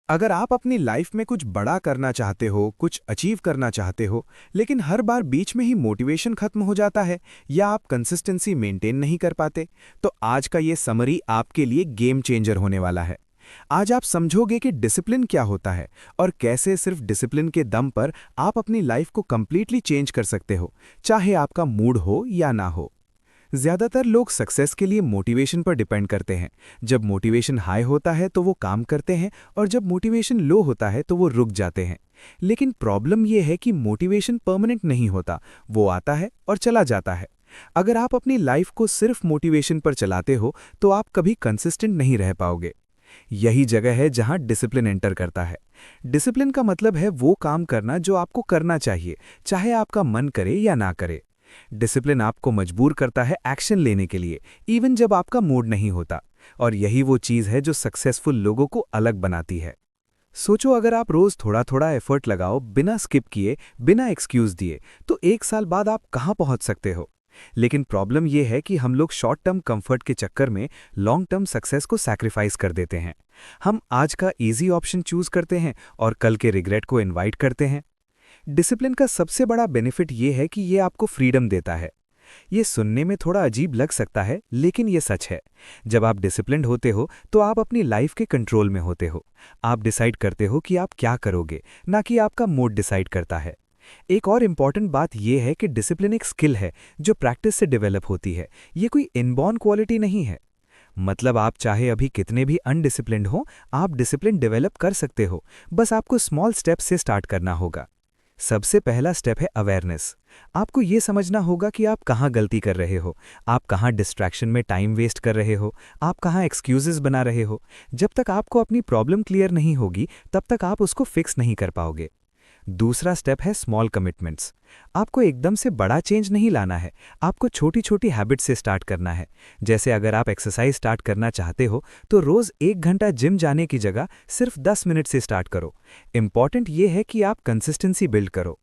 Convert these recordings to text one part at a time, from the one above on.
अगर आप अपनी लाइफ में कुछ बड़ा करना चाहते हो, कुछ अचीव करना चाहते हो, लेकिन हर बार बीच में ही मोटिवेशन खत्म हो जाता है या आप कंसिस्टेंसी मेंटेन नहीं कर पाते, तो आज का ये समरी आपके लिए गेम चेंजर होने वाला है। आज आप समझोगे कि डिसिप्लिन क्या होता है और कैसे सिर्फ डिसिप्लिन के दम पर आप अपनी लाइफ को कंप्लीटली चेंज कर सकते हो, चाहे आपका मूड हो या ना हो। ज्यादातर लोग सक्सेस के लिए मोटिवेशन पर डिपेंड करते हैं। जब मोटिवेशन हाई होता है तो वो काम करते हैं और जब मोटिवेशन लो होता है तो वो रुक जाते हैं। लेकिन प्रॉब्लम ये है कि मोटिवेशन परमानेंट नहीं होता, वो आता है और चला जाता है। अगर आप अपनी लाइफ को सिर्फ मोटिवेशन पर चलाते हो तो आप कभी कंसिस्टेंट नहीं रह पाओगे। यही जगह है जहां डिसिप्लिन एंटर करता है। डिसिप्लिन का मतलब है वो काम करना जो आपको करना चाहिए, चाहे आपका मन करे या ना करे। डिसिप्लिन आपको मजबूर करता है एक्शन लेने के लिए, इवन जब आपका मूड नहीं होता। और यही वो चीज़ है जो सक्सेसफुल लोगों को अलग बनाती है। सोचो, अगर आप रोज थोड़ा थोड़ा एफर्ट लगाओ, बिना स्किप किए, बिना एक्सक्यूज दिए, तो 1 साल बाद आप कहाँ पहुंच सकते हो। लेकिन प्रॉब्लम यह है कि हम लोग शॉर्ट टर्म कंफर्ट के चक्कर में लॉन्ग टर्म सक्सेस को सैक्रिफाइस कर देते हैं। हम आज का इजी ऑप्शन चूज करते हैं और कल के रिग्रेट को इनवाइट करते हैं। डिसिप्लिन का सबसे बड़ा बेनिफिट ये है कि ये आपको फ्रीडम देता है। ये सुनने में थोड़ा अजीब लग सकता है, लेकिन ये सच है। जब आप डिसिप्लिन्ड होते हो तो आप अपनी लाइफ के कंट्रोल में होते हो। आप डिसाइड करते हो कि आप क्या करोगे, ना कि आपका मूड डिसाइड करता है। एक और इम्पॉर्टेंट बात यह है कि डिसिप्लिन एक स्किल है जो प्रैक्टिस से डेवलप होती है। ये कोई इनबॉर्न क्वालिटी नहीं है। मतलब आप चाहे अभी कितने भी अनडिसिप्लिन्ड हो, आप डिसिप्लिन डेवलप कर सकते हो। बस आपको स्मॉल स्टेप्स से स्टार्ट करना होगा। सबसे पहला स्टेप है अवेयरनेस। आपको ये समझना होगा कि आप कहाँ गलती कर रहे हो, आप कहाँ डिस्ट्रैक्शन में टाइम वेस्ट कर रहे हो, आप कहाँ एक्सक्यूजेस बना रहे हो। जब तक आपको अपनी प्रॉब्लम क्लियर नहीं होगी, तब तक आप उसको फिक्स नहीं कर पाओगे। दूसरा स्टेप है स्मॉल कमिटमेंट्स। आपको एकदम से बड़ा चेंज नहीं लाना है, आपको छोटी छोटी हैबिट से स्टार्ट करना है। जैसे अगर आप एक्सरसाइज स्टार्ट करना चाहते हो तो रोज 1 घंटा जिम जाने की जगह सिर्फ 10 मिनट से स्टार्ट करो। इंपॉर्टेंट ये है कि आप कंसिस्टेंसी बिल्ड करो।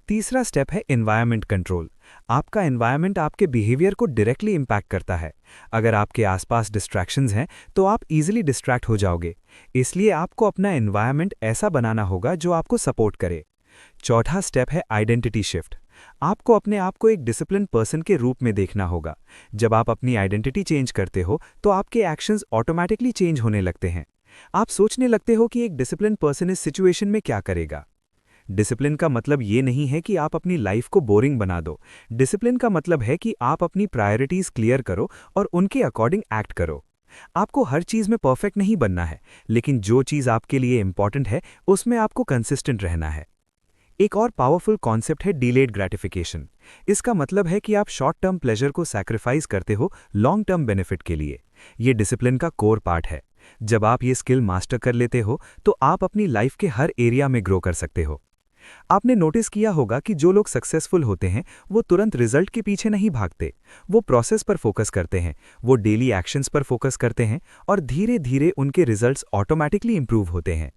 तीसरा स्टेप है एनवायरनमेंट कंट्रोल। आपका एनवायरनमेंट आपके बिहेवियर को डायरेक्टली इंपैक्ट करता है। अगर आपके आसपास डिस्ट्रैक्शंस हैं तो आप इजीली डिस्ट्रैक्ट हो जाओगे। इसलिए आपको अपना एनवायरनमेंट ऐसा बनाना होगा जो आपको सपोर्ट करे। चौथा स्टेप है आइडेंटिटी शिफ्ट। आपको अपने आप को एक डिसिप्लिन पर्सन के रूप में देखना होगा। जब आप अपनी आइडेंटिटी चेंज करते हो तो आपके एक्शंस ऑटोमैटिकली चेंज होने लगते हैं। आप सोचने लगते हो कि एक डिसिप्लिन पर्सन इस सिचुएशन में क्या करेगा। डिसिप्लिन का मतलब ये नहीं है कि आप अपनी लाइफ को बोरिंग बना दो। डिसिप्लिन का मतलब है कि आप अपनी प्रायोरिटीज क्लियर करो और उनके अकॉर्डिंग एक्ट करो। आपको हर चीज में परफेक्ट नहीं बनना है, लेकिन जो चीज आपके लिए इंपॉर्टेंट है उसमें आपको कंसिस्टेंट रहना है। एक और पावरफुल कॉन्सेप्ट है डिलेड ग्रेटिफिकेशन। इसका मतलब है कि आप शॉर्ट टर्म प्लेजर को सैक्रिफाइस करते हो लॉन्ग टर्म बेनिफिट के लिए। ये डिसिप्लिन का कोर पार्ट है। जब आप ये स्किल मास्टर कर लेते हो तो आप अपनी लाइफ के हर एरिया में ग्रो कर सकते हो। आपने नोटिस किया होगा कि जो लोग सक्सेसफुल होते हैं वो तुरंत रिजल्ट के पीछे नहीं भागते। वो प्रोसेस पर फोकस करते हैं, वो डेली एक्शंस पर फोकस करते हैं और धीरे धीरे उनके रिजल्ट्स ऑटोमैटिकली इंप्रूव होते हैं।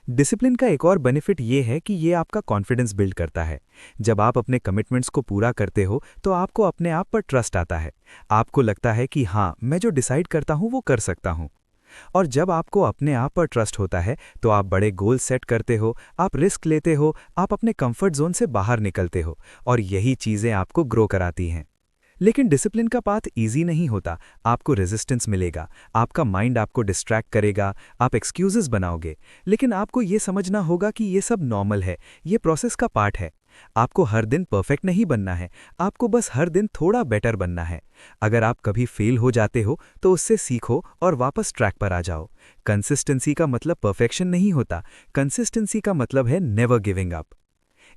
डिसिप्लिन का एक और बेनिफिट ये है कि ये आपका कॉन्फिडेंस बिल्ड करता है। जब आप अपने कमिटमेंट्स को पूरा करते हो तो आपको अपने आप पर ट्रस्ट आता है। आपको लगता है कि हाँ, मैं जो डिसाइड करता हूँ वो कर सकता हूँ। और जब आपको अपने आप पर ट्रस्ट होता है तो आप बड़े गोल सेट करते हो, आप रिस्क लेते हो, आप अपने कंफर्ट जोन से बाहर निकलते हो और यही चीज़ें आपको ग्रो कराती हैं। लेकिन डिसिप्लिन का पाथ इजी नहीं होता। आपको रेजिस्टेंस मिलेगा, आपका माइंड आपको डिस्ट्रैक्ट करेगा, आप एक्सक्यूजेस बनाओगे। लेकिन आपको ये समझना होगा कि ये सब नॉर्मल है, ये प्रोसेस का पार्ट है। आपको हर दिन परफेक्ट नहीं बनना है, आपको बस हर दिन थोड़ा बेटर बनना है। अगर आप कभी फेल हो जाते हो तो उससे सीखो और वापस ट्रैक पर आ जाओ। कंसिस्टेंसी का मतलब परफेक्शन नहीं होता, कंसिस्टेंसी का मतलब है नेवर गिविंग अप।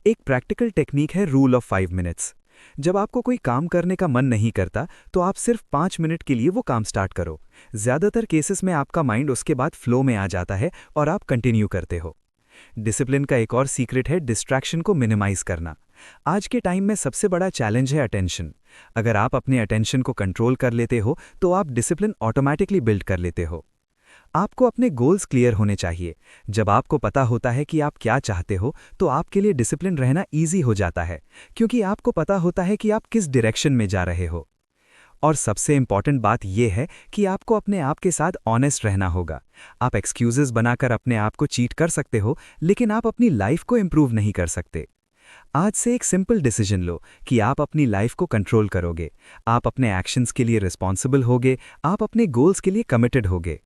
एक प्रैक्टिकल टेक्निक है रूल ऑफ 5 मिनट्स। जब आपको कोई काम करने का मन नहीं करता तो आप सिर्फ 5 मिनट के लिए वो काम स्टार्ट करो। ज्यादातर केसेस में आपका माइंड उसके बाद फ्लो में आ जाता है और आप कंटिन्यू करते हो। डिसिप्लिन का एक और सीक्रेट है डिस्ट्रैक्शन को मिनिमाइज करना। आज के टाइम में सबसे बड़ा चैलेंज है अटेंशन। अगर आप अपने अटेंशन को कंट्रोल कर लेते हो तो आप डिसिप्लिन ऑटोमैटिकली बिल्ड कर लेते हो। आपको अपने गोल्स क्लियर होने चाहिए। जब आपको पता होता है कि आप क्या चाहते हो तो आपके लिए डिसिप्लिन रहना ईजी हो जाता है, क्योंकि आपको पता होता है कि आप किस डायरेक्शन में जा रहे हो। और सबसे इम्पॉर्टेंट बात यह है कि आपको अपने आप के साथ ऑनेस्ट रहना होगा। आप एक्सक्यूजेस बनाकर अपने आप को चीट कर सकते हो, लेकिन आप अपनी लाइफ को इम्प्रूव नहीं कर सकते। आज से एक सिंपल डिसीजन लो कि आप अपनी लाइफ को कंट्रोल करोगे, आप अपने एक्शंस के लिए रिस्पॉन्सिबल होगे, आप अपने गोल्स के लिए कमिटेड होगे।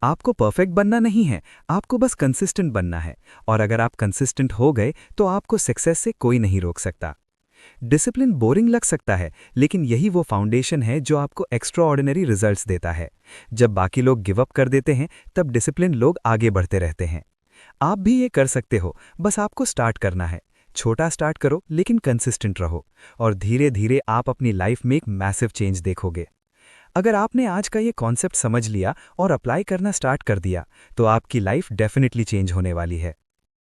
आपको परफेक्ट बनना नहीं है, आपको बस कंसिस्टेंट बनना है, और अगर आप कंसिस्टेंट हो गए तो आपको सक्सेस से कोई नहीं रोक सकता। डिसिप्लिन बोरिंग लग सकता है, लेकिन यही वो फाउंडेशन है जो आपको एक्स्ट्राऑर्डिनरी रिजल्ट्स देता है। जब बाकी लोग गिव अप कर देते हैं, तब डिसिप्लिन लोग आगे बढ़ते रहते हैं। आप भी ये कर सकते हो, बस आपको स्टार्ट करना है। छोटा स्टार्ट करो, लेकिन कंसिस्टेंट रहो, और धीरे धीरे आप अपनी लाइफ में एक मैसिव चेंज देखोगे। अगर आपने आज का ये कॉन्सेप्ट समझ लिया और अप्लाई करना स्टार्ट कर दिया, तो आपकी लाइफ डेफिनेटली चेंज होने वाली है।